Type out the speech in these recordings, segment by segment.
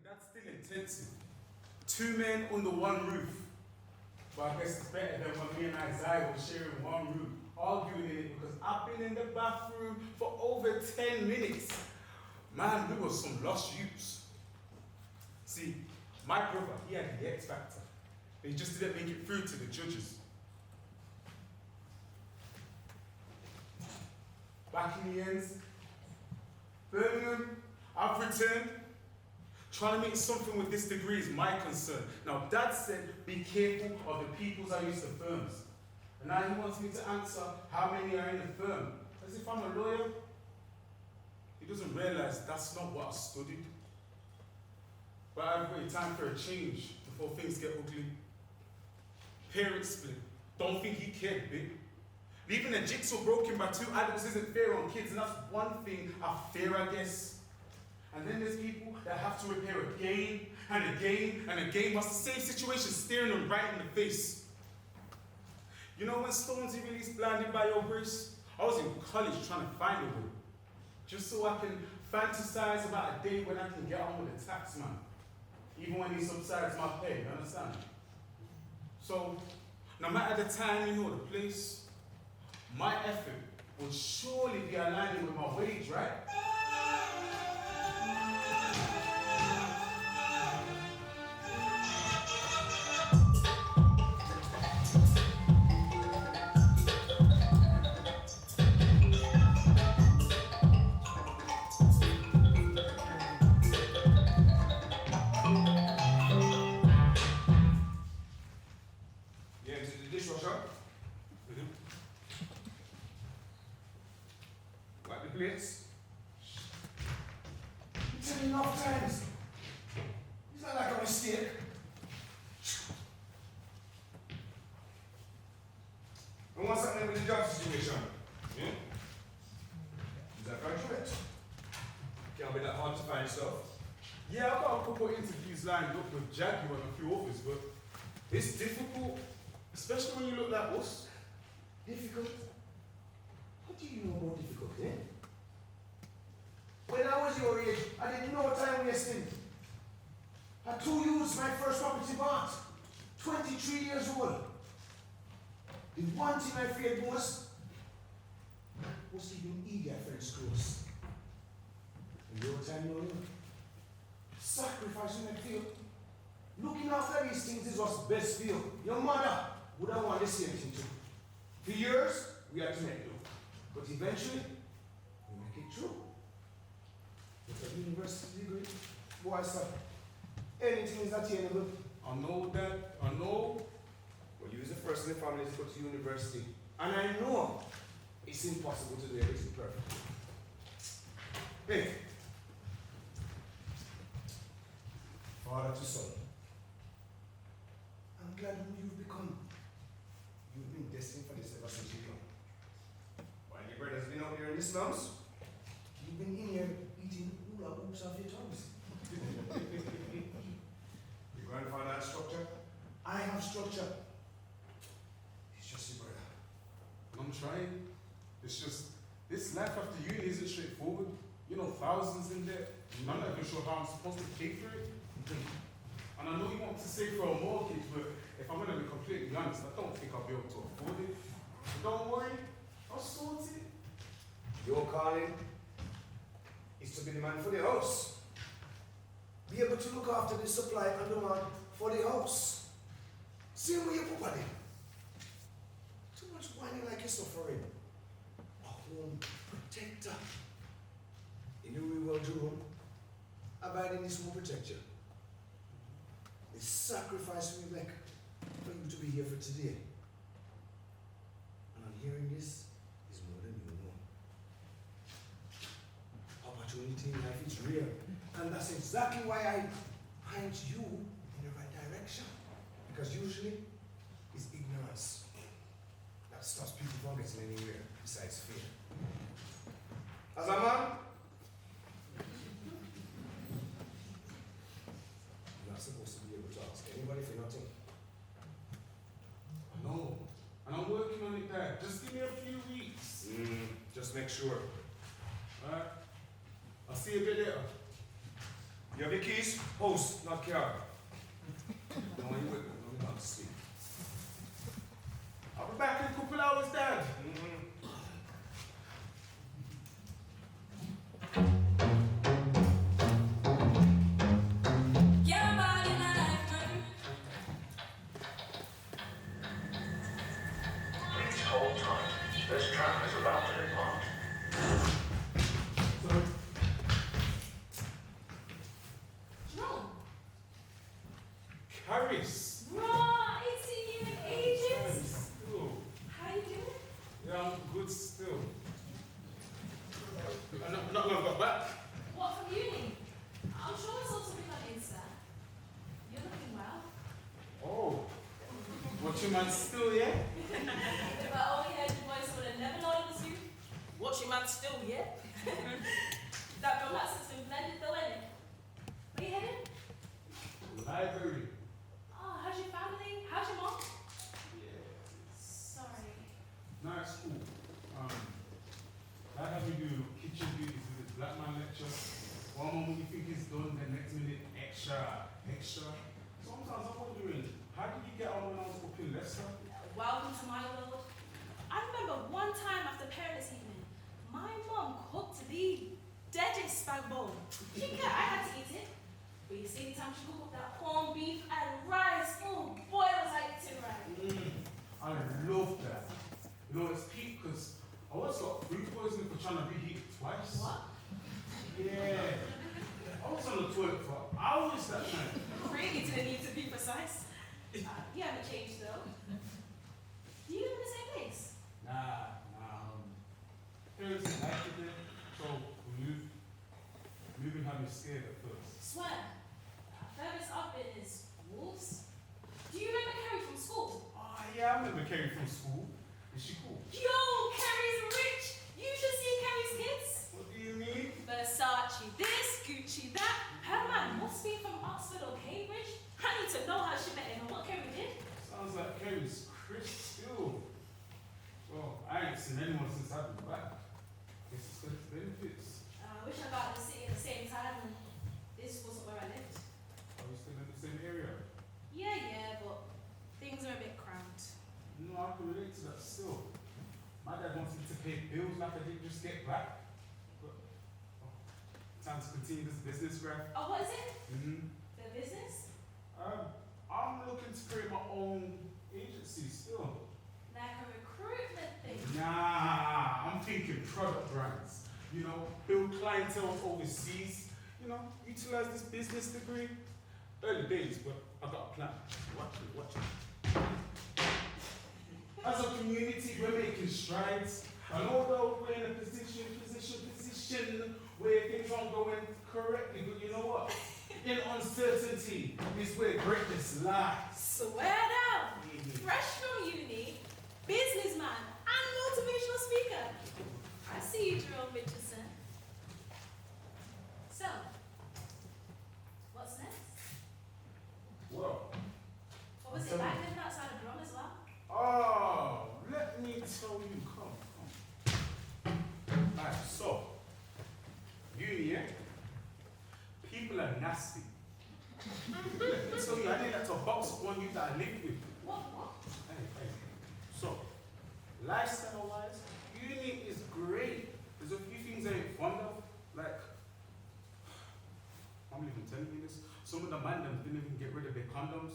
that's still intensive. Two men under one roof. But I guess it's better than when me and Isaiah were sharing one room, arguing in it because I've been in the bathroom for over 10 minutes. Man, we were some lost youths. See, my brother, he had the X factor. But he just didn't make it through to the judges. Back in the ends, Birmingham, I've returned. Trying to make something with this degree is my concern. Now, Dad said, be careful of the peoples I use the firms. And now he wants me to answer how many are in the firm. As if I'm a lawyer. He doesn't realize that's not what I studied. But I've waited time for a change before things get ugly. Parents split. Don't think he cared, big. Leaving a jigsaw broken by two adults isn't fair on kids, and that's one thing I fear, I guess. And then there's people that have to repair again and again and again whilst the same situation staring them right in the face. You know when Stonesy released Blinded by Your Grace? I was in college trying to find a way. Just so I can fantasize about a day when I can get on with the tax man. Even when he subsides my pay, you understand? So, no matter the timing or the place, my effort would surely be aligning with my wage, right? Wipe the plates. You tell me enough times. It's not like a mistake. And what's happening with the job situation? Yeah? Is that graduate? Can't be that hard to find stuff. Yeah, I've got a couple of interviews lined up with Jaguar and a few others, but it's difficult, especially when you look like us. Difficult? What do you know about difficult, eh? When I was your age, I did no time wasting. I too used my first property bought, 23 years old. The one thing I feared most was keeping eager friends close. And your time, you know, sacrificing that field. Looking after these things is what's best for you. Your mother would have wanted the same thing too. For years, we had to make do. But eventually, we make it true. With a university degree, boy, son, anything is attainable. I know that, I know. Well, you was the first in the family to go to university. And I know it's impossible to do everything perfectly. Hey, father to son, I'm glad who you've become. You've been destined for this ever since you're young. While your brother's been out here in the slums, you've been in here eating hula hoops off your tongues. Your grandfather had structure? I have structure. It's just your brother. I'm trying. It's just, this life after uni isn't straightforward. You know, thousands in debt. I'm not even sure how I'm supposed to pay for it. And I know you want to save for a mortgage, but if I'm going to be completely honest, I don't think I'll be able to afford it. But don't worry, I'll sort it. Your calling is to be the man for the house. Be able to look after the supply and demand for the house. Same with your property. Too much whining like you're suffering. A home protector. In your real world, Jerome, abiding this home protect you. The sacrifice we make for you to be here for today. And on hearing this is more than you know. Opportunity in life is real. And that's exactly why I point you in the right direction. Because usually it's ignorance that stops people from getting anywhere besides fear. As a man, you're not supposed to be able to ask anybody for nothing. I know. And I'm working on it, Dad. Just give me a few weeks. Just make sure. Alright? I'll see you a bit later. You have your keys? Host, not cab. No, you with me. No, not sleep. I'll be back in a couple hours, Dad. Please hold tight. This tram is about to depart. Jerome, Caris. bruh, ain't seen you in ages. Still. How you doing? Yeah, I'm good still. I'm not gonna go back. What, from uni? I'm sure I saw something on Insta. You're looking well. Oh. What you man still, yeah? If I only heard your voice, I would have never known it was you. What's your man still, yeah? That romance has been blended though, ain't it? Where you headed? Library. Oh, how's your family? How's your mom? Yeah. Sorry. Nice school. That have you do kitchen duties with this black man lecture. One moment you think it's done, the next minute extra. Sometimes I'm wondering, how did you get on when I was up in Leicester? Welcome to my world. I remember one time after parents' evening, my mom cooked the deadest spag bowl. I had to eat it. But you see the time she cooked up that corned beef and rice. Oh boy, was I eating right. I love that. You know, it's peak because I once got food poisoning for trying to reheat it twice. What? Yeah. I was on the toilet for hours that night. Really didn't need to be precise. You haven't changed though. Do you live in the same place? Nah. Parents didn't like it there, so we moved. Moving had me scared at first. Swear. Furthest I've been is Wolves. Do you remember Carrie from school? Oh yeah, I remember Carrie from school. Is she cool? Yo, Carrie's rich! You should see Carrie's kids. What do you mean? Versace this, Gucci that. Her man must be from Oxford or Cambridge. I need to know how she met him and what Carrie did. Sounds like Carrie's Chris still. Well, I ain't seen anyone since I've been back. Guess it's got its benefits. I wish I got to the city at the same time and this wasn't where I lived. Are we still in the same area? Yeah, but things are a bit cramped. No, I can relate to that still. My dad wants me to pay bills like I didn't just get back. But, time to continue this business, graph. Oh, what is it? Mm-hmm. The business? I'm looking to create my own agency still. Like a recruitment thing. Nah, I'm thinking product brands. You know, build clientele overseas. You know, utilize this business degree. Early days, but I got a plan. Watch it. As a community, we're making strides. And although we're in a position where things aren't going correctly, but you know what? In uncertainty is where greatness lies. Swear down. Fresh from uni, businessman, and motivational speaker. I see you, Jerome Richardson. So, what's next? Well, What was it back then outside of drum as well? oh, let me tell you, come. Alright, so, uni, yeah? People are nasty. Let me tell you, I didn't have to box up one you that I lived with. What? Hey. So, lifestyle-wise, uni is great. There's a few things I ain't fond of, like, I'm not even telling you this. Some of the man them didn't even get rid of their condoms.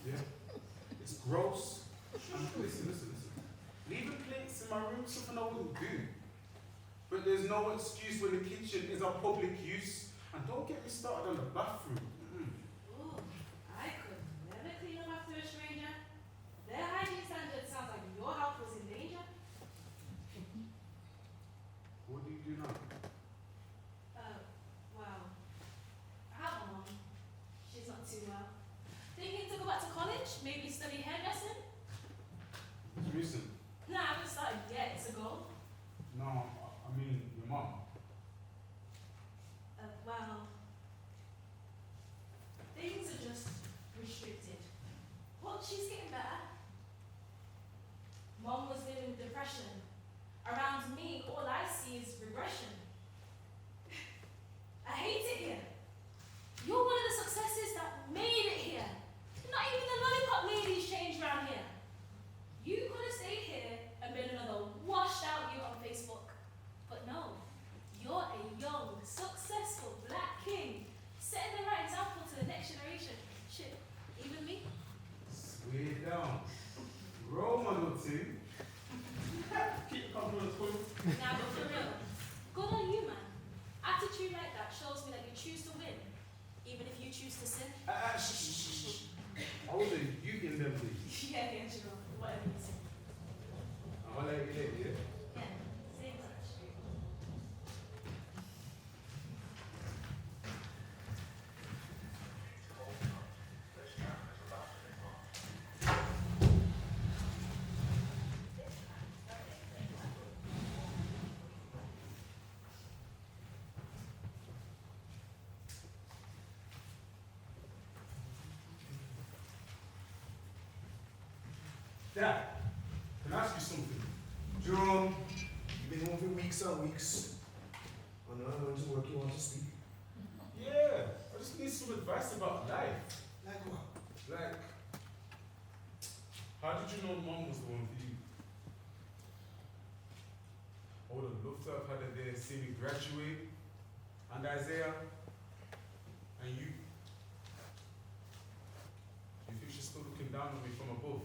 Yeah. It's gross. And listen. Leaving plates in my room is something I wouldn't do. But there's no excuse when the kitchen is a public use. And don't get me started on the bathroom. Ooh, I could never clean up after a stranger. Their hygiene standard sounds like your health was in danger. What do you do now? Well, I have a mom. She's not too well. Thinking to go back to college, maybe study hairdressing? It's recent. Nah, I haven't started yet. It's a goal. No, I mean your mom. Well, things are just restricted. Well, she's getting better. Mom was living with depression. Around me, all I see is regression. I hate it here. team. Keep coming cool. Now, but for real, good on you, man. Attitude like that shows me that you choose to win, even if you choose to sin. Shh. I was a youth in them days. Yeah, sure. Whatever you say. I'll let you live, yeah? Yeah, stay in touch. This town is about to depart. Dad, can I ask you something? Jerome, you've been home for weeks and weeks. And now when to work, you want to speak. Yeah, I just need some advice about life. Like what? Like, how did you know Mom was the one for you? I would have loved to have had her there, see me graduate, and Isaiah, and you. Do you think she's still looking down on me from above?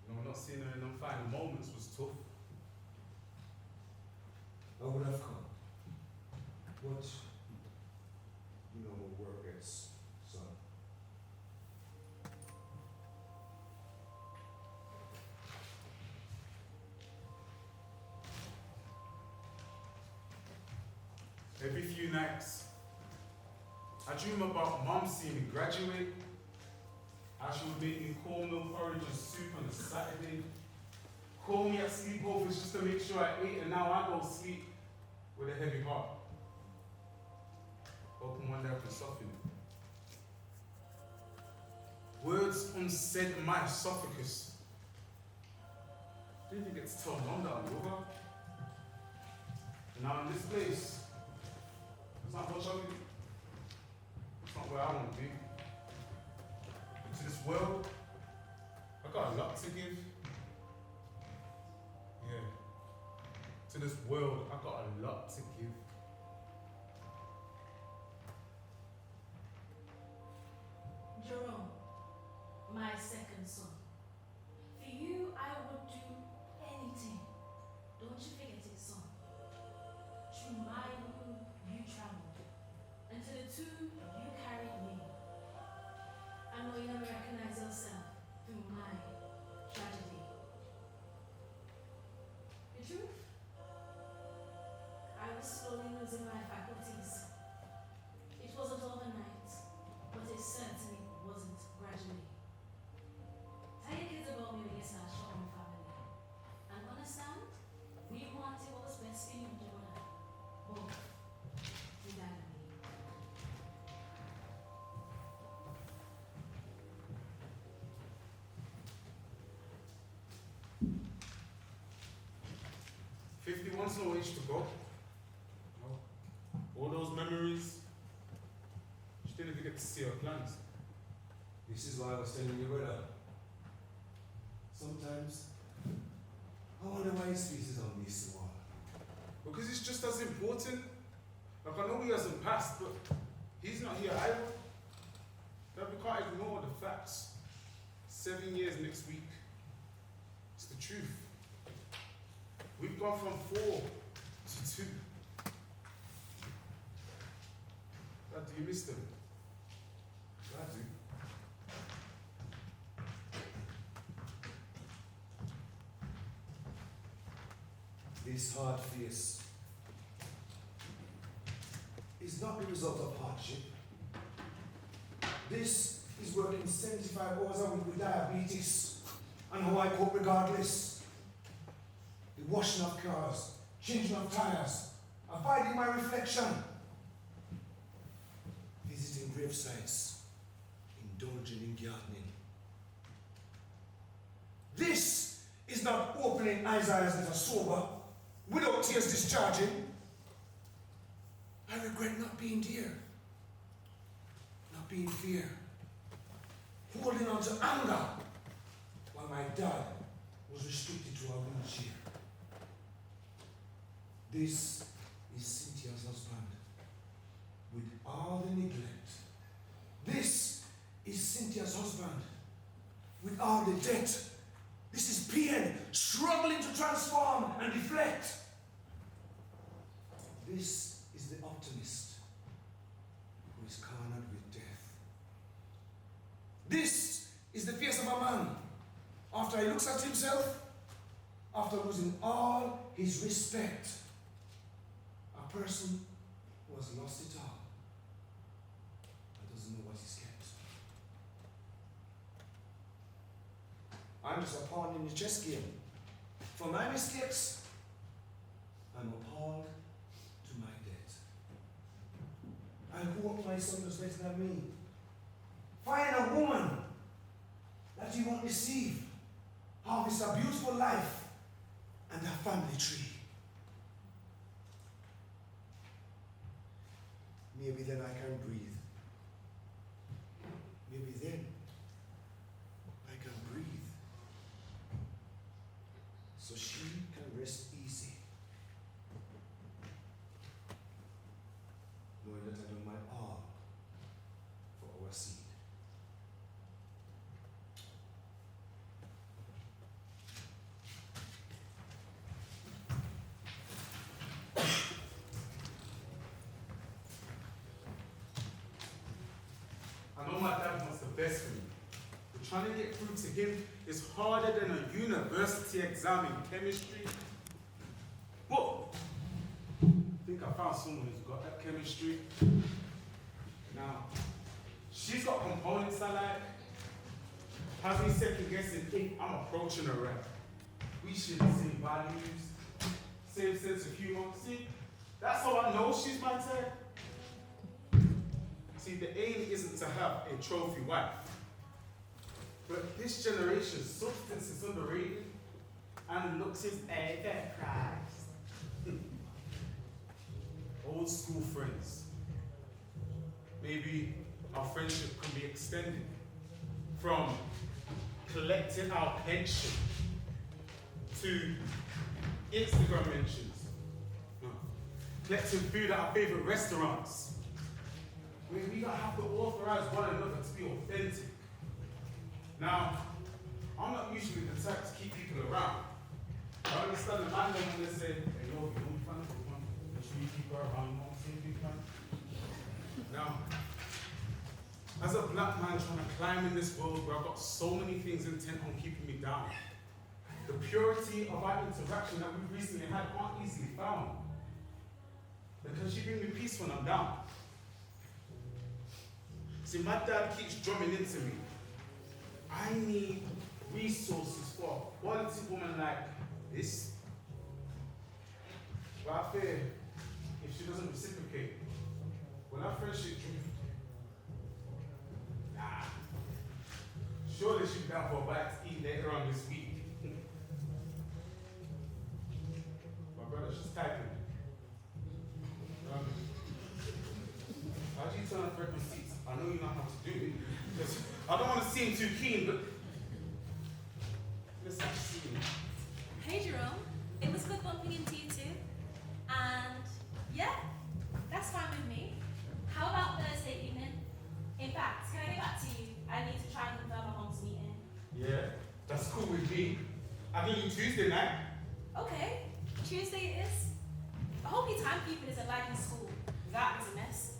You know, not seeing her in them final moments was tough. I would have come. But, you know, work gets son. Every few nights, I dream about Mom seeing me graduate. How she would make me cornmeal porridge and soup on a Saturday. Call me at sleepovers just to make sure I ate, and now I go to sleep with a heavy heart. Hoping one day I can soften it. Words unsaid in my esophagus. Didn't even get to tell Mom that I love her. And now in this place, it's not much of it. It's not where I want to be. To this world, I got a lot to give. Yeah. To this world, I got a lot to give. Jerome, my second son. For you, I would do anything. Don't you forget it, son. Through my womb, you traveled. And to the tomb, you carried me. I know you never recognize yourself through my tragedy. The truth? I was slowly losing my faculties. It wasn't overnight, but it certainly wasn't gradually. Tell your kids about me when you start showing your family. And understand, we wanted what was best for you, Jonah. Both. You died on me. 51's no age to go. No. All those memories, she didn't even get to see her plans. This is why I was telling you, brother. Sometimes, I wonder why his face is on this wall. Because it's just as important. Like, I know he hasn't passed, but he's not here either. That we can't ignore the facts. 7 years next week. It's the truth. We've gone from 4 to 2. Dad, do you miss them? I do. This hard face is not the result of hardship. This is working 75 hours a week with diabetes and how I cope regardless. The washing of cars, changing of tires, avoiding my reflection, visiting grave sites, indulging in gardening. This is not opening Isaiah's letter sober, without tears discharging. I regret not being dear, not being fair, holding on to anger while my dad was restricted to a wheelchair. This is Cynthia's husband, with all the neglect. This is Cynthia's husband, with all the debt respect. This is the optimist who is cornered with death. This is the face of a man after he looks at himself, after losing all his respect. A person who has lost it all and doesn't know what he's kept. I'm just a pawn in the chess game. For my mistakes, I'm appalled to my debt. I hope my son is better than me. Find a woman that he won't receive, harvest a beautiful life and a family tree. Maybe then I can breathe. Maybe then I can breathe. So she can rest easy, knowing that I done my all for our seed. I know my dad wants the best for me, but trying to get through to him is harder than a university exam in chemistry. But I think I found someone who's got that chemistry. Now, she's got components I like. Has me second guessing if I'm approaching her right. We share the same values, same sense of humor. See, that's how I know she's my type. See, the aim isn't to have a trophy wife. But this generation's substance is underrated and looks is overpriced. Old school friends. Maybe our friendship can be extended from collecting our pension to Instagram mentions. No. Collecting food at our favorite restaurants. Where we don't have to authorize one another to be authentic. Now, I'm not usually the type to keep people around. I understand the man when they say, hey, yo, you don't find this one. Make sure you keep her around, you know what I'm saying, big man? Now, as a black man trying to climb in this world where I've got so many things intent on keeping me down, the purity of our interaction that we recently had aren't easily found. Because she brings me peace when I'm down. See, my dad keeps drumming into me. I need resources for a quality woman like this. But I fear if she doesn't reciprocate, will our friendship drift? Nah. Surely she'll be down for a bite to eat later on this week. My brother, she's typing. How do you turn off red receipts? I know you know how to do it. Because I don't want to seem too keen, but let's have see you. Hey Jerome, it was good bumping into you too. And yeah, that's fine with me. How about Thursday evening? In fact, can I get back to you? I need to try and confirm my mom's meeting. Yeah, that's cool with me. I can do Tuesday night. Okay, Tuesday it is. I hope your timekeeping isn't like in school. That was a mess.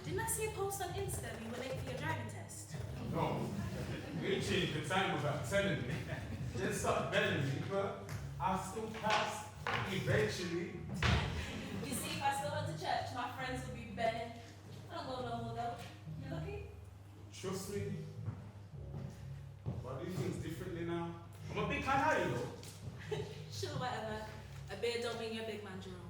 Didn't I see a post on Insta you were late for your driving test? No, you ain't changed the time without telling me. Just stop belling me, but I'll still pass eventually. You see, if I still went to church, my friends would be begging. I don't go no more though. You lucky? Trust me. But I do things differently now. I'm a big man, how you know? Sure, whatever. A beard don't mean you're a big man, Jerome.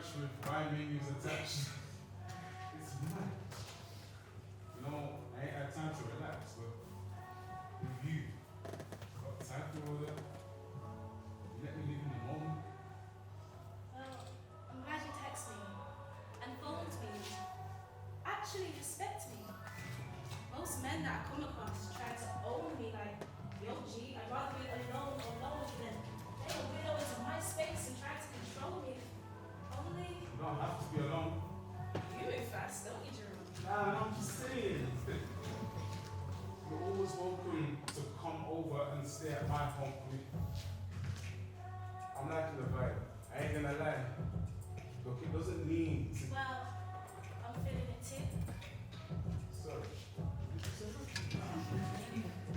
brunch with wine menus attached. It's mad. You know, I ain't had time to relax, but with you, got time for all that. You let me live in the moment. Well, I'm glad you texted me and phoned me. Actually respect me. Most men that I come across try to own me like, yo G, I'd rather be alone or lonely than they a weirdo into my space and try to control me. Only You don't have to be alone. you move fast, don't you, Jerome? Nah, I'm just saying. You're always welcome to come over and stay at my home with me. I'm liking the vibe. I ain't gonna lie. Look, it doesn't mean to. Well, I'm feeling it too. Sorry.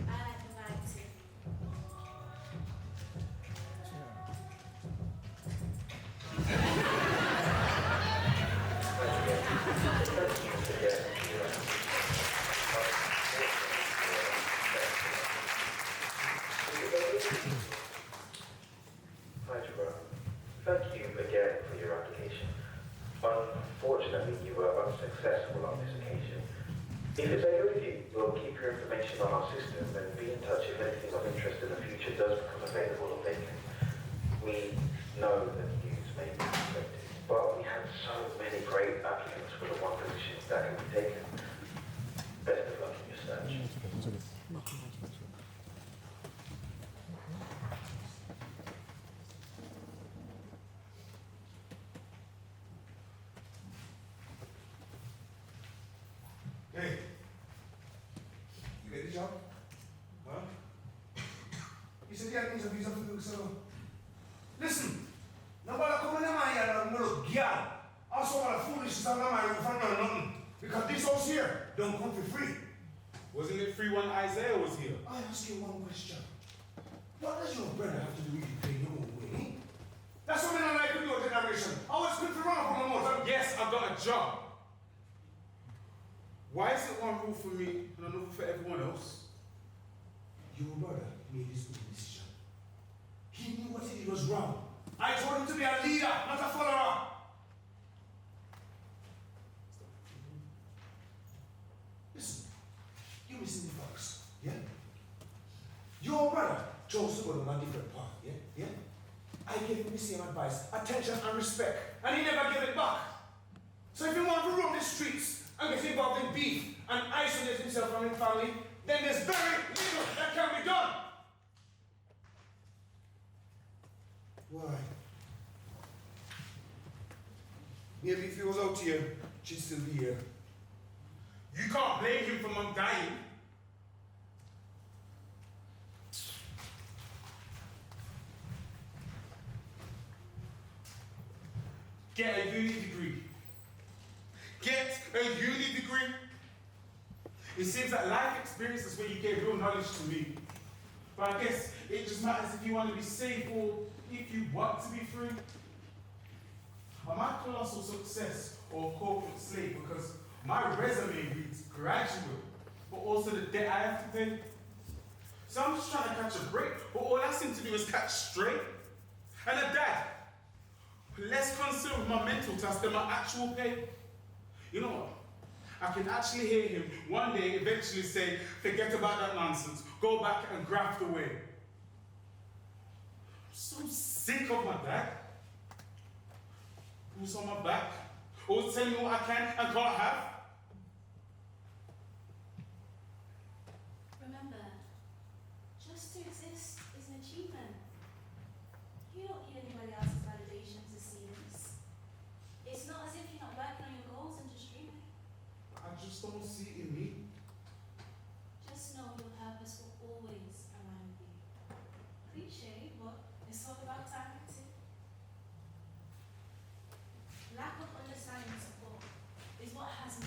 I like the vibe too. Hi, Jerome. Thank you again for your application. Unfortunately, you were unsuccessful on this occasion. If it's okay with you, we'll keep your information on our system and be in touch if anything of interest in the future does become available or vacant. We know that news may be expected, but we have so many great applicants for the one position that can be taken. Best of luck in your search. Hey, you get the job? Huh? You said you had interviews a few weeks ago. Listen, nobody come in my yard and look girl. Also, all the foolishness on my roof and nothing. Because this house here don't come for free. Wasn't it free when Isaiah was here? I ask you one question. What does your brother have to do with you paying your own way? That's something I like with your generation. Always good to run up on the motor. Yes, I've got a job. Why is it one rule for me and another for everyone else? Your brother made this good decision. He knew what he did was wrong. I told him to be a leader, not a follower. Listen, you listen to the facts, yeah? Your brother chose to go on a different path, yeah? I gave him the same advice, attention and respect, and he never gave it back. So if you want to roam the streets and get involved in beef and isolate himself from his family, then there's very little that can be done. Why? Maybe if he was out here, she'd still be here. You can't blame him for mum dying. Get a uni degree. Get a uni degree. It seems that life experience is where you get real knowledge to me. But I guess it just matters if you want to be safe or if you want to be free. Am I colossal success or corporate slave? Because my resume reads graduate, but also the debt I have to pay. So I'm just trying to catch a break, but all I seem to do is catch straight. And a dad, less concerned with my mental task than my actual pay. You know what? I can actually hear him one day eventually say, forget about that nonsense, go back and graft away. I'm so sick of my dad. Who's on my back? Always telling me what I can and can't have. Remember, just to exist is an achievement. You don't need anybody else's validation to see this. It's not as if you're not working on your goals and just dreaming. I just don't see it in me. Just know your purpose will always align with you. Cliche, but it's all about timing too. Lack of understanding and support is what has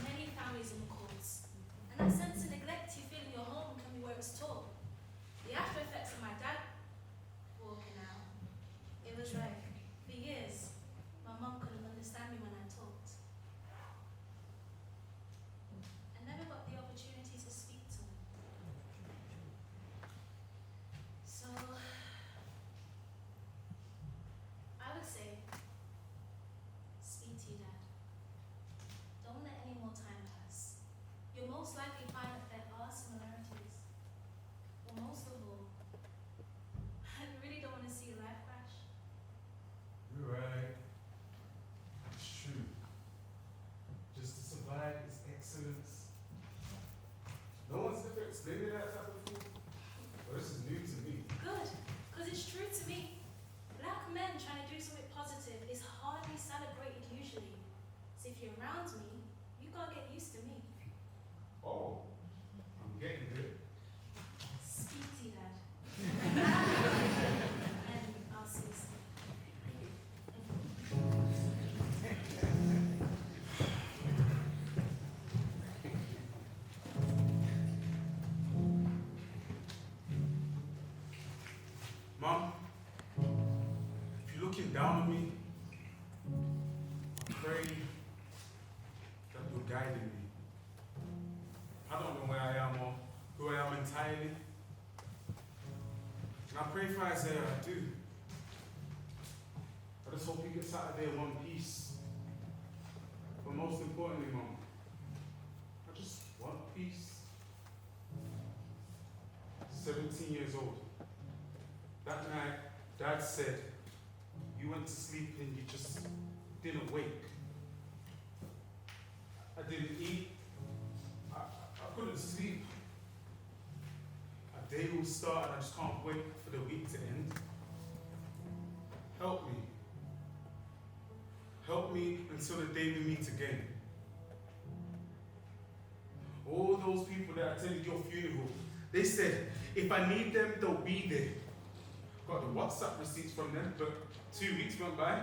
Mom, if you're looking down on me, I pray that you're guiding me. I don't know where I am or who I am entirely. And I pray for Isaiah, I do. I just hope he gets out of there in one piece. But most importantly, Mom, I just want peace. 17 years old. That night, Dad said, you went to sleep and you just didn't wake. I didn't eat. I couldn't sleep. A day will start and I just can't wait for the week to end. Help me. Help me until the day we meet again. All those people that attended your funeral, they said, if I need them, they'll be there. Got the WhatsApp receipts from them, but 2 weeks went by. I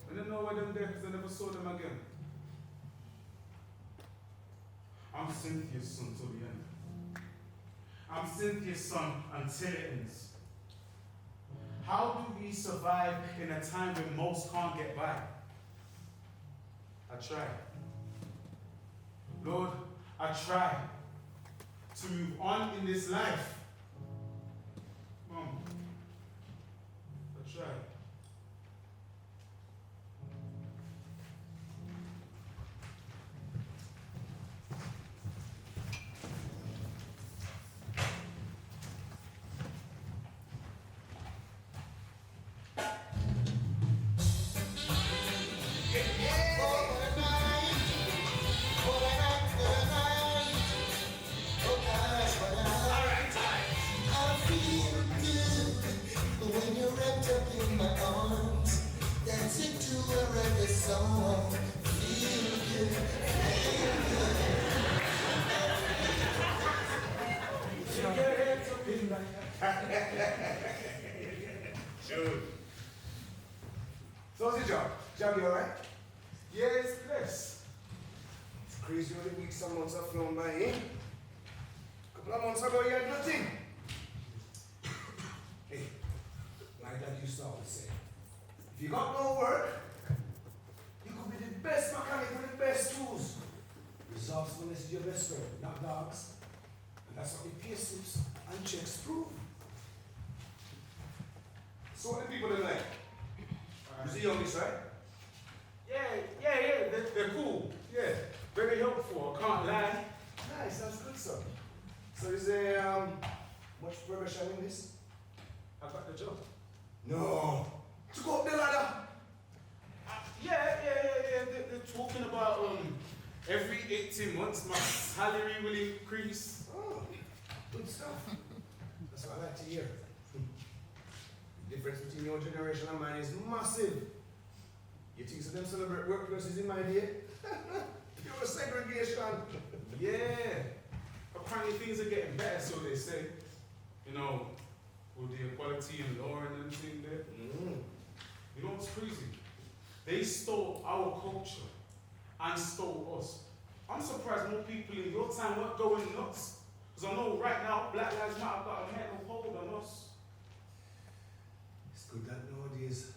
didn't know why them there because I never saw them again. I'm Cynthia's son till the end. I'm Cynthia's son until it ends. How do we survive in a time when most can't get by? I try. Lord, I try to move on in this life. Mom, I try. Sure. So how's your job? Job, you alright? Yeah, it's blessed. It's crazy how the weeks some months have flown by, eh? A couple of months ago you had nothing. Hey, like that used to always say, if you got no work, you could be the best mechanic with the best tools. Resourcefulness is your best friend, not dogs. And that's what the pay slips and checks prove. So what do people are like? You see youngest, right? Yeah, they're cool. Yeah, very helpful, I can't lie. Nice, that's good, son. So is there much progression in this? I got the job. No. To go up the ladder. Yeah. They're talking about every 18 months my salary will increase. Oh, good stuff. That's what I like to hear. The difference between your generation and mine is massive. You think so them celebrate workplaces in my day? Pure segregation. Yeah. Apparently things are getting better, so they say. You know, with the equality and law and everything there. You know what's crazy? They stole our culture and stole us. I'm surprised more people in your time weren't going nuts. Because I know right now, Black Lives Matter got a mental hold on us. It's good that nowadays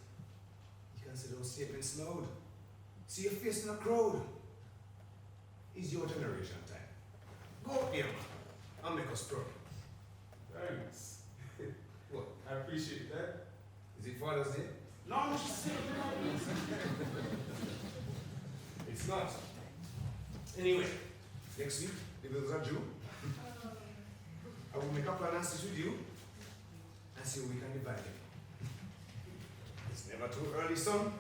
you can see those statements loud. See your face in a crowd. It's your generation time. Go up here, man, and make us proud. Thanks. What? I appreciate that. Is it Father's Day? No, I'm just saying. It's not. Anyway, next week, the bills are due. I will make a plan and sit with you and see how we can divide it. It's never too early, son.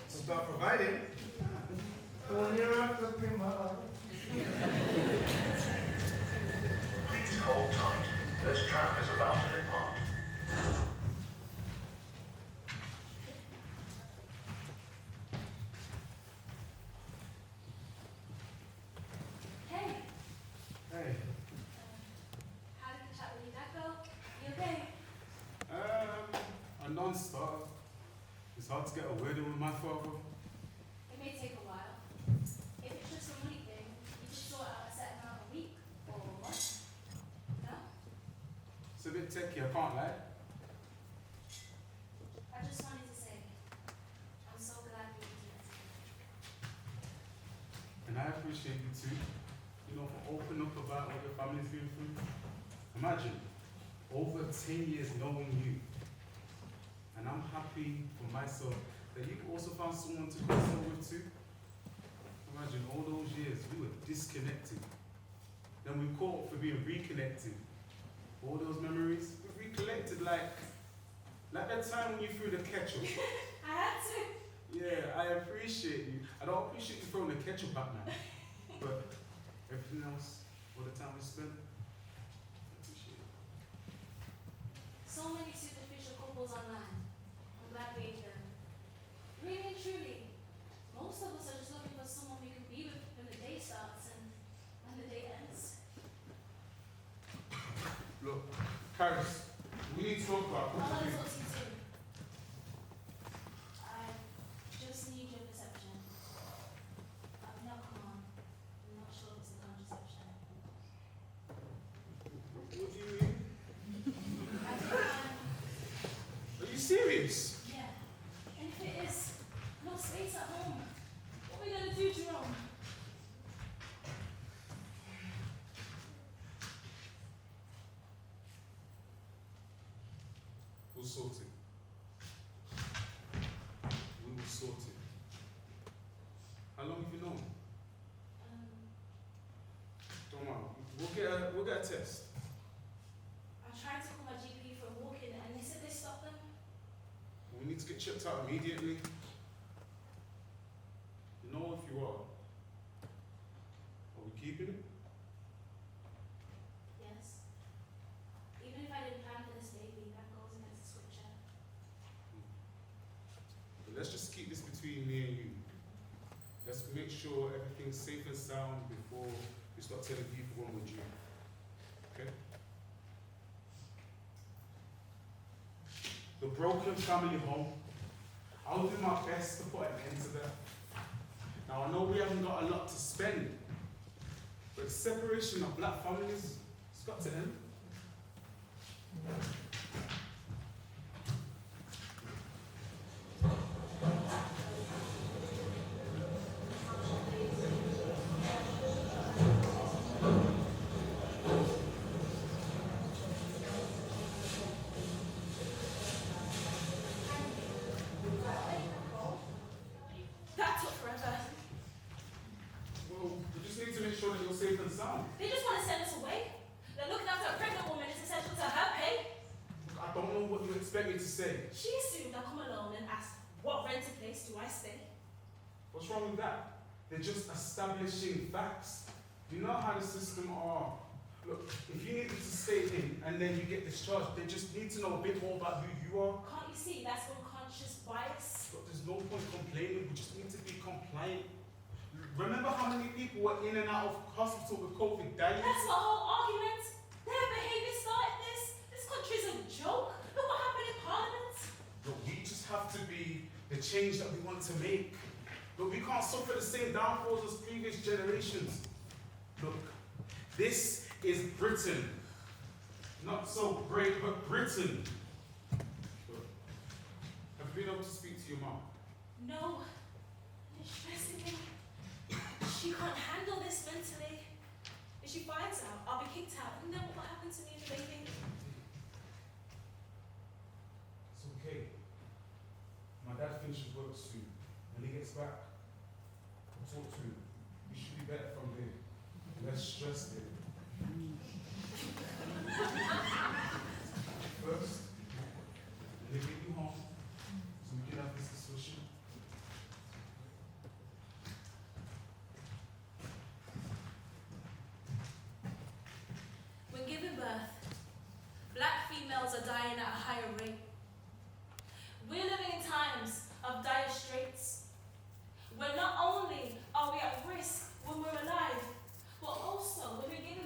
So start providing. When you're after me, mom. Please hold tight. This tram is about to depart. Hey, Hey. how did the chat with your dad go? You okay? A non-stop. It's hard to get a word in with my father. It may take a while. If it's just a money thing, you just sort out a set amount a week or a month. No? It's a bit techie, I can't lie. appreciate you too. You know, for opening up about what your family's been through. Imagine, over 10 years knowing you. And I'm happy for myself that you've also found someone to console with too. Imagine all those years we were disconnected. Then we caught for being reconnected. All those memories, we recollected like that time when you threw the ketchup. I had to. Yeah, I appreciate you. I don't appreciate you throwing the ketchup at me. But everything else, all the time we spent, I appreciate it. So many superficial couples online. I'm glad we ate them. Really and truly, most of us are just looking for someone we can be with when the day starts and when the day ends. Look, Paris, we need to talk about I want to what talk to you too. I just need your perception. No, come on. I'm not sure if it's a contraception. What do you mean? I think Are you serious? yeah. And if it is, no space at home. What are we gonna do, Jerome? We'll sort it. We will sort it. How long have you known? Don't worry. We'll get a test. I tried to call my GP for a walk-in and they said they stopped them. We need to get checked out immediately. You know if you are we keeping it? Yes. Even if I didn't plan for this baby, that goes against the scripture. But let's just keep this between me and you. Let's make sure everything's safe and sound before we start telling people when we're due. Okay? The broken family home. I'll do my best to put an end to that. Now I know we haven't got a lot to spend, but the separation of black families, it's got to end. That took forever. Well, we just need to make sure that you're safe and sound. They just want to send us away. They're looking after a pregnant woman. It's essential to her pay. I don't know what you expect me to say. She assumed I'll come alone and ask, what rented place do I stay? What's wrong with that? They're just establishing facts. You know how the system are. Look, if you needed to stay in and then you get discharged, they just need to know a bit more about who you are. Can't you see that's unconscious bias? Look, there's no point complaining, we just need to be compliant. Remember how many people were in and out of hospital with COVID dying? That's the whole argument. Their behaviour started this. This country's a joke. Look what happened in Parliament. Look, we just have to be the change that we want to make. Look, we can't suffer the same downfalls as previous generations. Look, this is Britain. Not so great, but Britain. Look, have you been able to speak to your mom? No. It's stressing me. She can't handle this mentally. If she finds out, I'll be kicked out. And then what will happen to me and the baby? It's okay. My dad finishes work soon. When he gets back, I'll talk to him. He should be better from there. Less stressed there. First, let me get you home so we can have this discussion. When giving birth, black females are dying at a higher rate. We're living in times of dire straits, where not only are we at risk when we're alive, but also when we're giving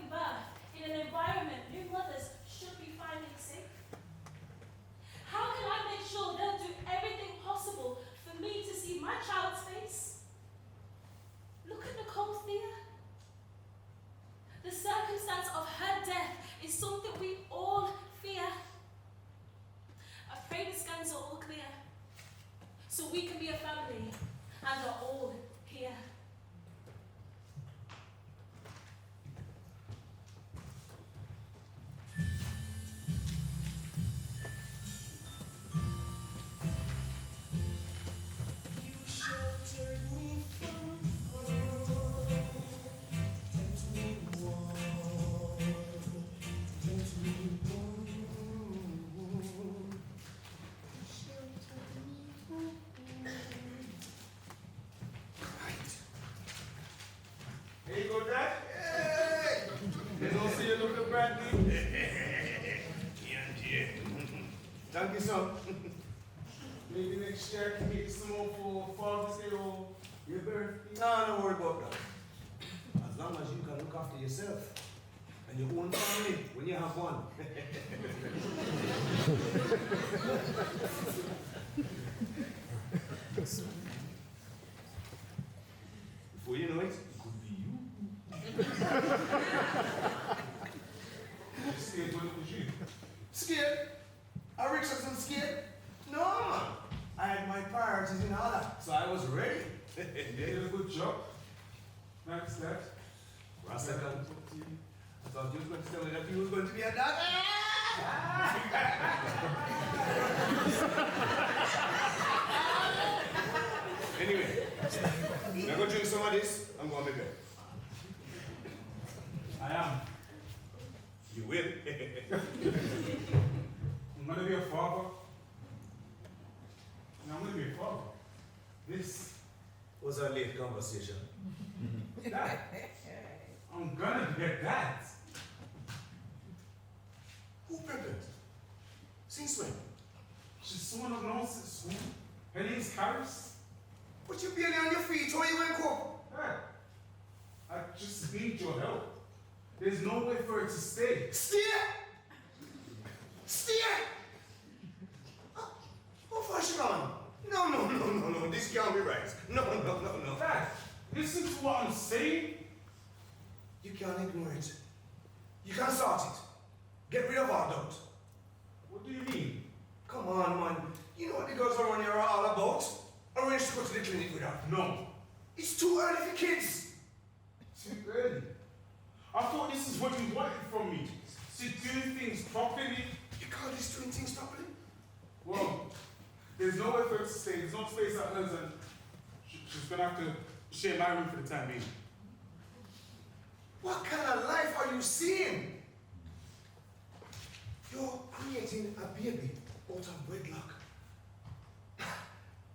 Thank you, son. Maybe next year I can get you some more for Father's Day or your birthday. No, don't worry about that. As long as you can look after yourself and your own family when you have one. Before you know it, it could be you. You scared when it was you? Scared? Are Richardson scared? No, man. I had my priorities in order, so I was ready. You did a good job. Thanks, Dad. For a second, I thought you were going to tell me that you were going to be a dad. Anyway, I'm going to drink some of this. I'm going to bed. I am. You will. I'm gonna be a father. And I'm gonna be a father. This, Was a late conversation. Dad. I'm gonna be a dad. Who pregnant? Since when? She's someone I've known since school. Her name's Harris. But you're barely on your feet. How are you going to cope? Dad, I just need your help. There's no way for her to stay. Steer! Steer! How far is she gone? No. This can't be right. No. Dad, listen to what I'm saying. You can't ignore it. You can't sort it. Get rid of our doubt. What do you mean? Come on, man. You know what the girls around here are all about? Arrange to go to the clinic with her. No. It's too early for kids. Too early. I thought this is what you wanted from me. To do things properly. You call this doing things properly? Well, there's no way for her to stay. There's no space at hers, and she's gonna have to share my room for the time being. What kind of life are you seeing? You're creating a baby out of wedlock.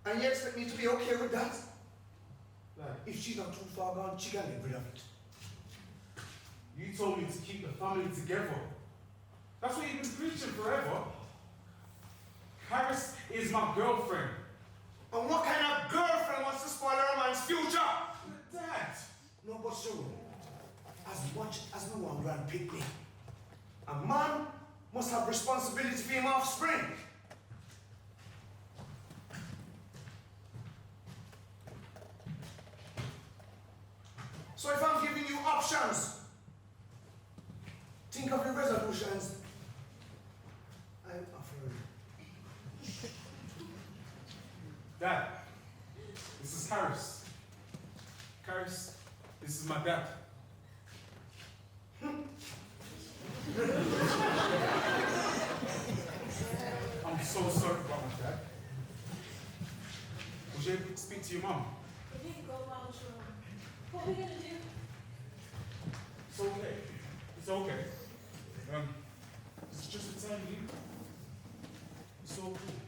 And you expect me to be okay with that? Dad, If she's not too far gone, she can get rid of it. you told me to keep the family together. That's what you've been preaching forever. Harris is my girlfriend. And what kind of girlfriend wants to spoil her man's future? Dad! No, but sure. As much as we want grand picnic, a man must have responsibility for him offspring. So if I'm giving you options, think of your resolutions. I'm offering. Dad, this is Harris. Harris, this is my dad. I'm so sorry about my dad. Would you able to speak to your mom? We need to go around the room. What are we gonna do? It's okay. It's okay. It's just a time being. It's all cool.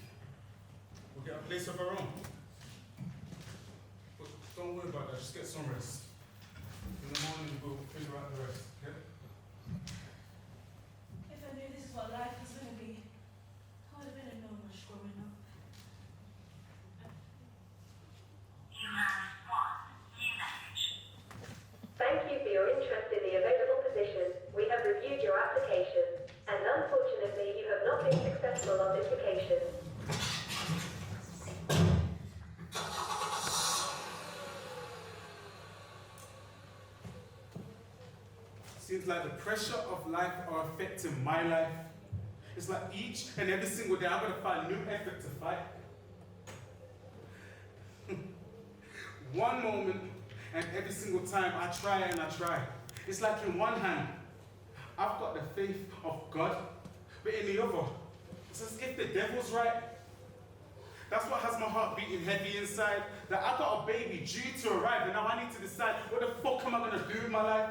We'll get a place of our own. But don't worry about that. Just get some rest. In the morning, we'll figure out the rest, okay? If I knew this is what life was gonna be, I would have been a no much growing up. Thank you for your interest in the available position. We have reviewed your application, and unfortunately, you have not been successful on this occasion. Seems like the pressure of life are affecting my life. It's like each and every single day I'm gonna find new effort to fight. One moment, and every single time I try and I try. It's like in one hand, I've got the faith of God, but in the other, it's as if the devil's right. That's what has my heart beating heavy inside. That I got a baby due to arrive, and now I need to decide what the fuck am I gonna do with my life.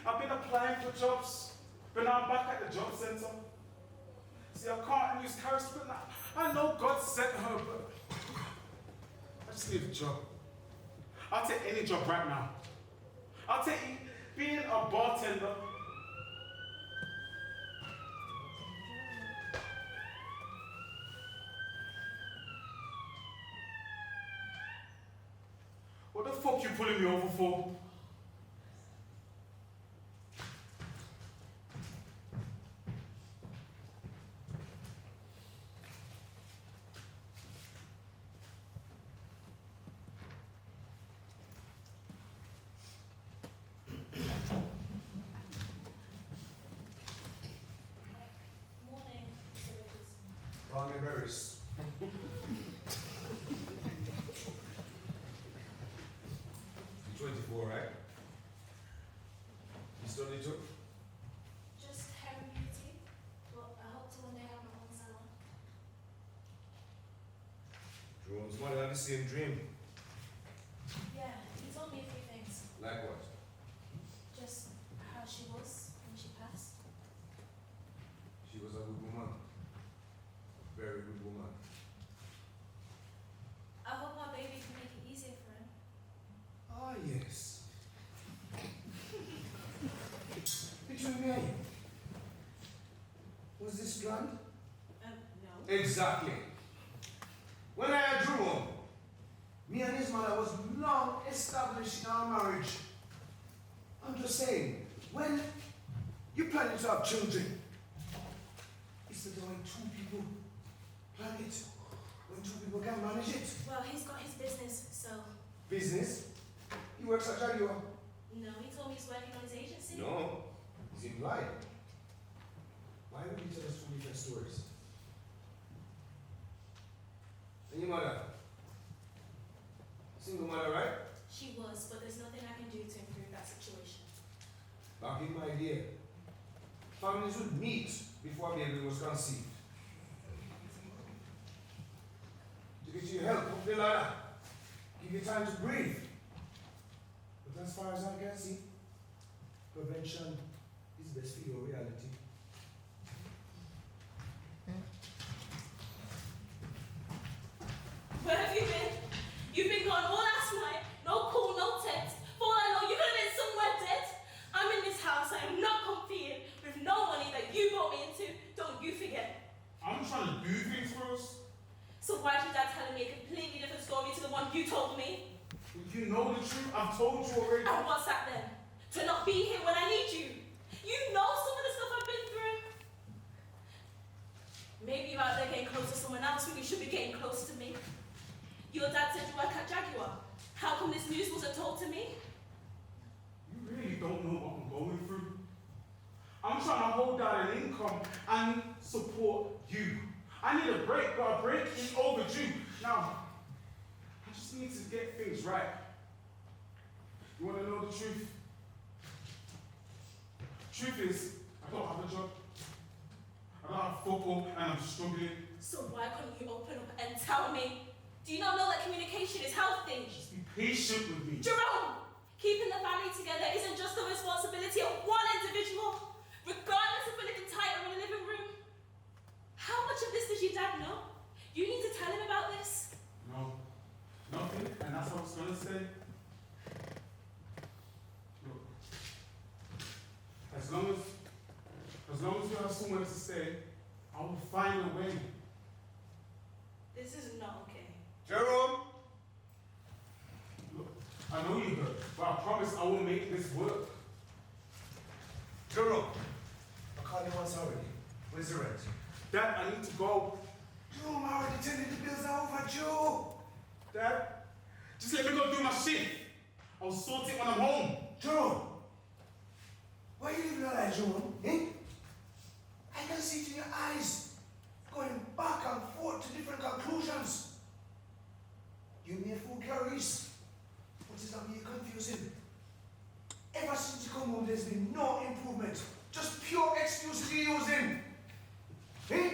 I've been applying for jobs, but now I'm back at the job center. See, I can't use harassment. I know God sent her, but I just need a job. I'll take any job right now. I'll take being a bartender. fuck you pulling me over for? Morning, Sir Richardson. Call me Barris. You're 24, right? You study too? Just hair and beauty. Well, I hope to one day have my own salon. Jerome's mother had the same dream. Yeah, he told me a few things. Like what? Just how she was when she passed. She was a good woman. Very good woman. I hope my baby can make it easier for him. Ah, yes. Between me and you, was this planned? No. Exactly. When I had Jerome, me and his mother was long established in our marriage. I'm just saying, when you planning to have children, it's the way two people plan it. When two people can manage it. Well, he's got his business, so. Business? He works at Jaguar. No, he told me he's working on his agency. No, he's implied. Why would you tell us two different stories? And your mother? Single mother, right? She was, but there's nothing I can do to improve that situation. Back in my day, families would meet before a baby was conceived. To get you help up the ladder, give you time to breathe. But as far as I can see, prevention is best for your reality. Where have you been? You've been gone all last night. No call, no text. For all I know, you could have been somewhere dead. I'm in this house. I am not comfy with no money that you brought me into. Don't you forget. I'm trying to do things for us. So why is your dad telling me a completely different story to the one you told me? You know the truth. I've told you already. And what's that then? To not be here when I need you. You know some of the stuff I've been through. Maybe you're out there getting close to someone else when you should be getting close to me. Your dad said you work at Jaguar. How come this news wasn't told to me? You really don't know what I'm going through. I'm trying to hold down an income and support you. I need a break, but a break is overdue. Now, I just need to get things right. You want to know the truth? Truth is, I don't have a job. I don't have football and I'm struggling. So why couldn't you open up and tell me? Do you not know that communication is healthy? Just be patient with me. Jerome, keeping the family together isn't just the responsibility of one individual, regardless of a little tight or in the living room. How much of this does your dad know? You need to tell him about this. No, nothing, and that's what I was gonna say. Look, as long as you have somewhere to stay, I will find a way. This is not okay. Jerome! Look, I know you heard, but I promise I will make this work. Jerome! I called you once already. Where's the rent? Dad, I need to go. Jerome, I already tell you the bills are overdue. Dad, just let me go do my shit. I'll sort it when I'm home. Jerome! Why are you living like that, Jerome? Eh? I can see it in your eyes. Going back and forth to different conclusions. You may fool carries. What is that being confusing? Ever since you come home, there's been no improvement. Just pure excuses you're using. Eh?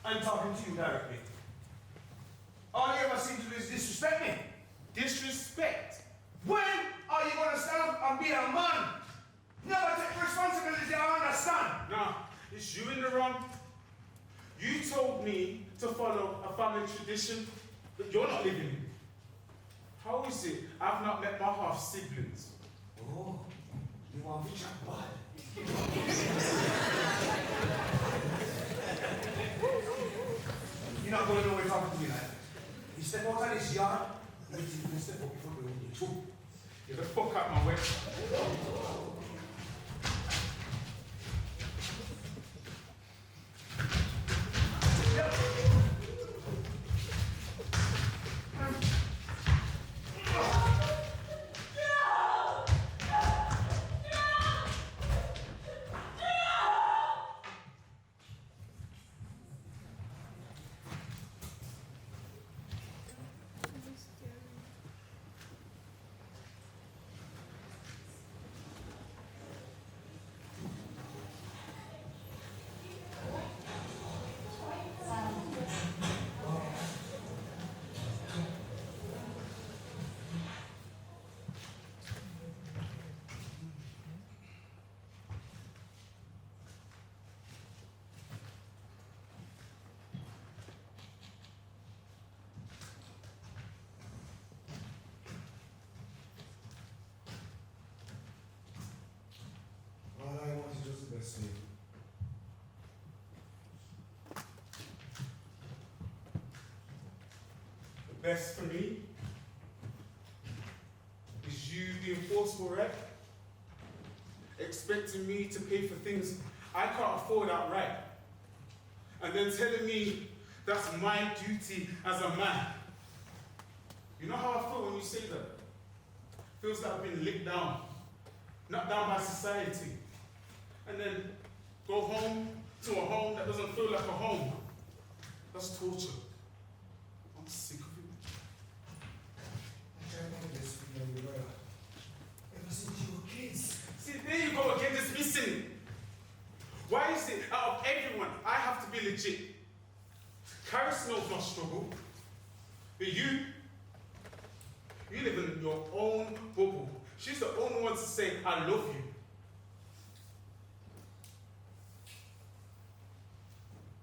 I'm talking to you directly. All you ever seem to do is disrespect me. Disrespect. When are you going to stand up and be a man? Never take responsibility, I understand. Nah, it's you in the wrong. You told me to follow a family tradition that you're not living in. How is it I've not met my half siblings? Oh, you want to chat bad? You're not going to know we're talking to me like that. You step out of this yard, you can step up before doing you too. Get the fuck out my way. All I want is just the best for you. The best for me is you being forceful, right? Expecting me to pay for things I can't afford outright. And then telling me that's my duty as a man. You know how I feel when you say that? Feels like I've been licked down, knocked down by society. And then go home to a home that doesn't feel like a home. That's torture. I'm sick of it. I tried my best for you, and brother. Ever since you were kids. See, there you go again, dismissing it. Why is it out of everyone, I have to be legit? Karis knows my struggle. But you live in your own bubble. She's the only one to say, I love you.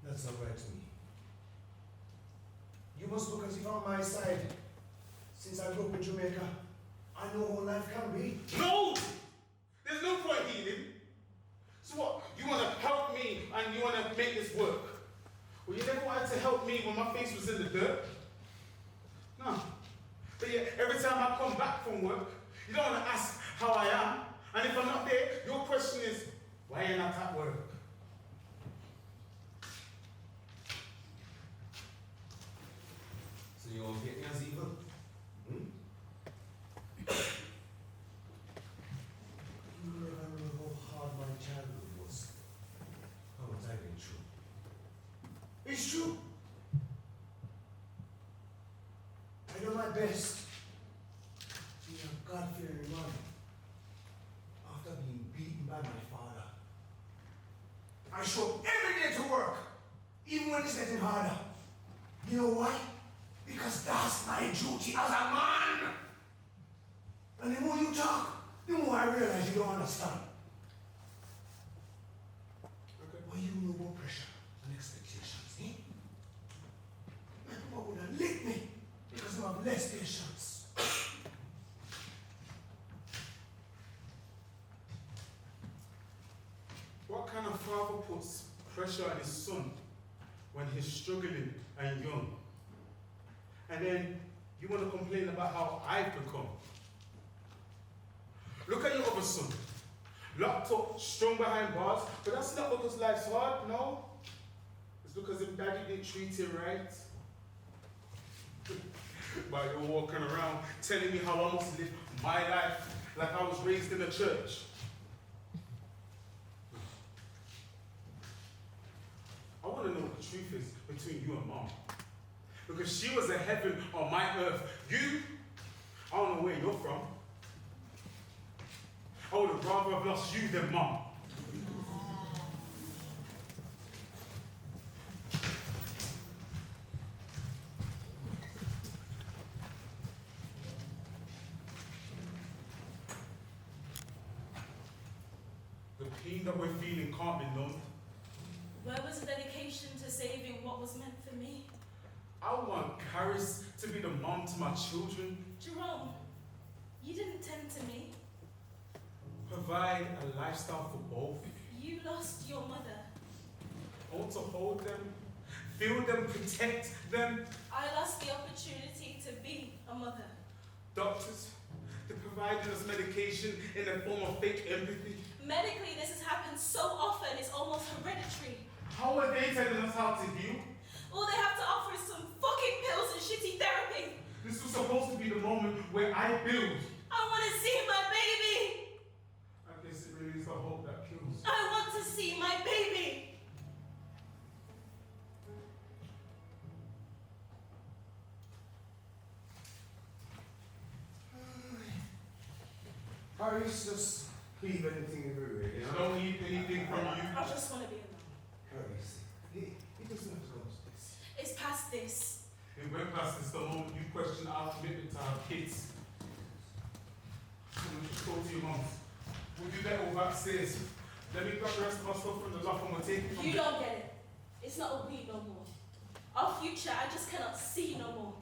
That's not right to me. You must look as if I'm on my side. Since I grew up in Jamaica, I know how life can be. No! There's no point healing. So what? You want to help me and you want to make this work? Well, you never wanted to help me when my face was in the dirt. No. But yet, every time I come back from work, you don't want to ask how I am. And if I'm not there, your question is, why are you not at work? So you won't get me as evil? Hmm? You never know how hard my childhood was. How much I've been through. It's true. I do my best to be a God-fearing man after being beaten by my father. I show up every day to work, even when it's getting harder. You know why? Because that's my duty as a man. And the more you talk, the more I realize you don't understand. Okay. Why you know about pressure and expectations, eh? My papa would have licked me because I have less patience. What kind of father puts pressure on his son when he's struggling and young? And then you want to complain about how I've become. Look at your other son. Locked up, strong behind bars. But that's not because life's hard, no. It's because if daddy didn't treat him right. But you're walking around telling me how I must live my life like I was raised in a church. I want to know what the truth is between you and mom. Because she was a heaven on my earth. You, I don't know where you're from. I would have rather have lost you than mom. The pain that we're feeling can't be numbed. Where was the dedication to saving what was meant for me? I want Karis to be the mom to my children. Jerome, you didn't tend to me. Provide a lifestyle for both. You lost your mother. I want to hold them, feel them, protect them. I lost the opportunity to be a mother. Doctors, they're providing us medication in the form of fake empathy. Medically, this has happened so often, it's almost hereditary. How are they telling us how to heal? All they have to offer is some fucking pills and shitty therapy. This was supposed to be the moment where I build. I want to see my baby. I guess it really is the hope that kills. I want to see my baby. Harry's just leave anything everywhere, you I know? don't need anything from you. I just want to be alone. Harry's, he doesn't have to go to this. It's past this. It went past this the moment you question our commitment to our kids. So we just go to your mums. We'll do that over upstairs. Let me grab the rest of my stuff from the loft and we'll take it from You there. don't get it. It's not a we no more. Our future, I just cannot see no more.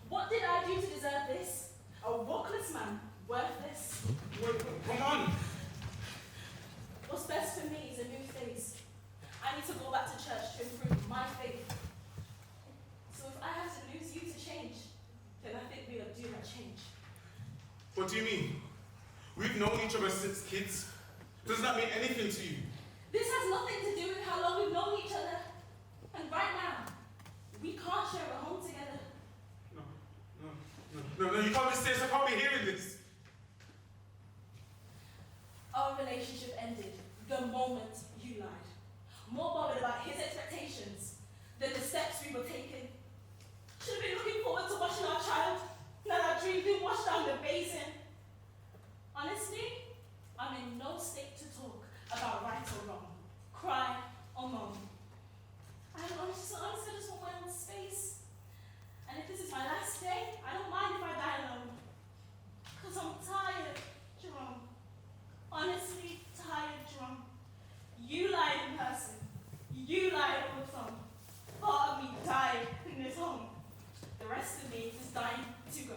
What did I do to deserve this? A workless man, worthless. Wait, come on! What's best for me is a new phase. I need to go back to church to improve my faith. So if I have to lose you to change, then I think we'll do that change. What do you mean? We've known each other since kids. Does that mean anything to you? This has nothing to do with how long we've known each other. And right now, we can't share a home together. No, you can't be serious. I can't be hearing this. Our relationship ended the moment you lied. More bothered about his expectations than the steps we were taking. Should have been looking forward to watching our child, not our dream being washed down the basin. Honestly, I'm in no state to talk about right or wrong, cry or moan. I honestly just want my own space. And if this is my last day, I don't mind if I die alone. Because I'm tired, Jerome. Honestly tired, Jerome. You lied in person. You lied on the phone. Part of me died in this home. The rest of me is dying to go.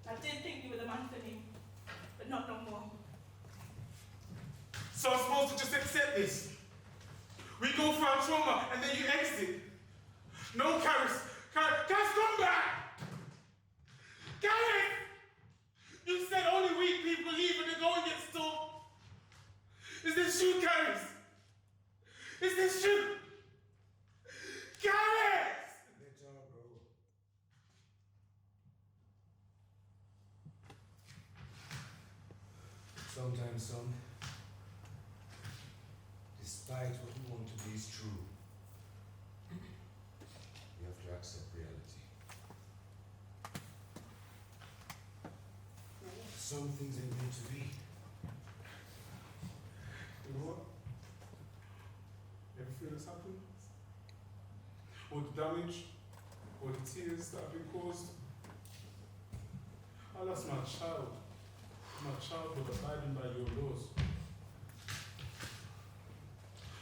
I did think you were the man for me, but not no more. So I'm supposed to just accept this? We go through our trauma and then you exit. No, Karis, come back! Karis! You said only weak people leave when the going gets tough. Is this true, Karis? Is this true? Karis! Let her go. Sometimes, son, despite what we want to be is true, we have to accept reality. Some things ain't meant to be. You know what? Everything that's happened, all the damage, all the tears that have been caused, I lost my child. My childhood abiding by your laws.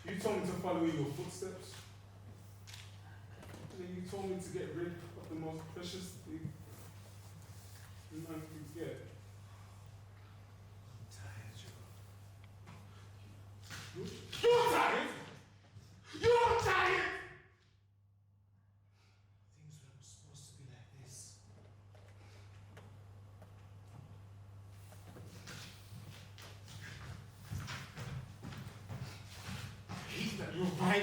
You told me to follow in your footsteps. And then you told me to get rid of the most precious thing man could get. I'm tired, Joe. You're tired! You're tired! Things weren't supposed to be like this. I hate that you're right.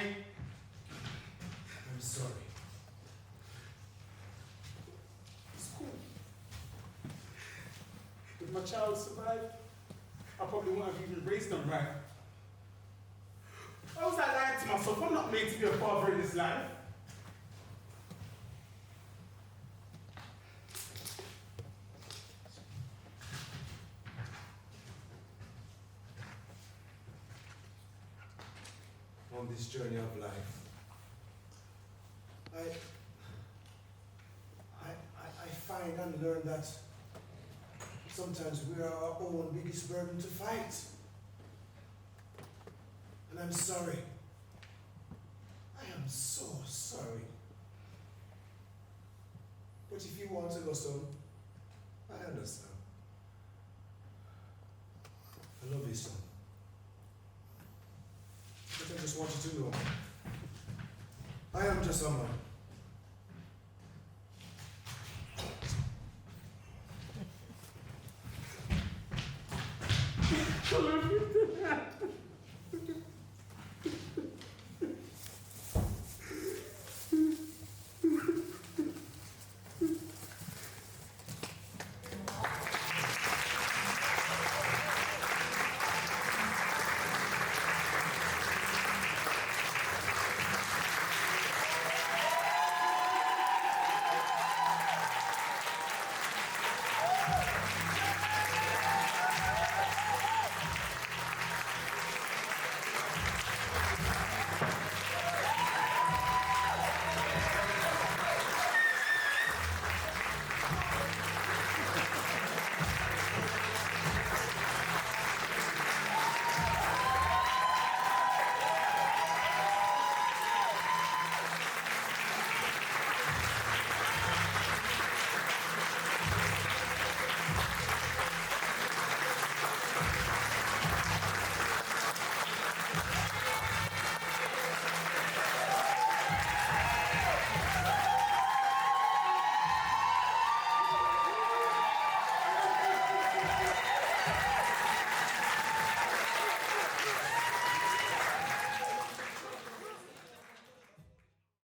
I'm sorry. It's cool. If my child survived, I probably wouldn't have even raised them right. Why was I lying to myself? I'm not made to be a father in this life. On this journey of life, I find and learn that sometimes we are our own biggest burden to fight. And I'm sorry. I am so sorry. But if you want to go, son, I understand. I love you, son. But I just want you to know I am just a man. I love you, Dad.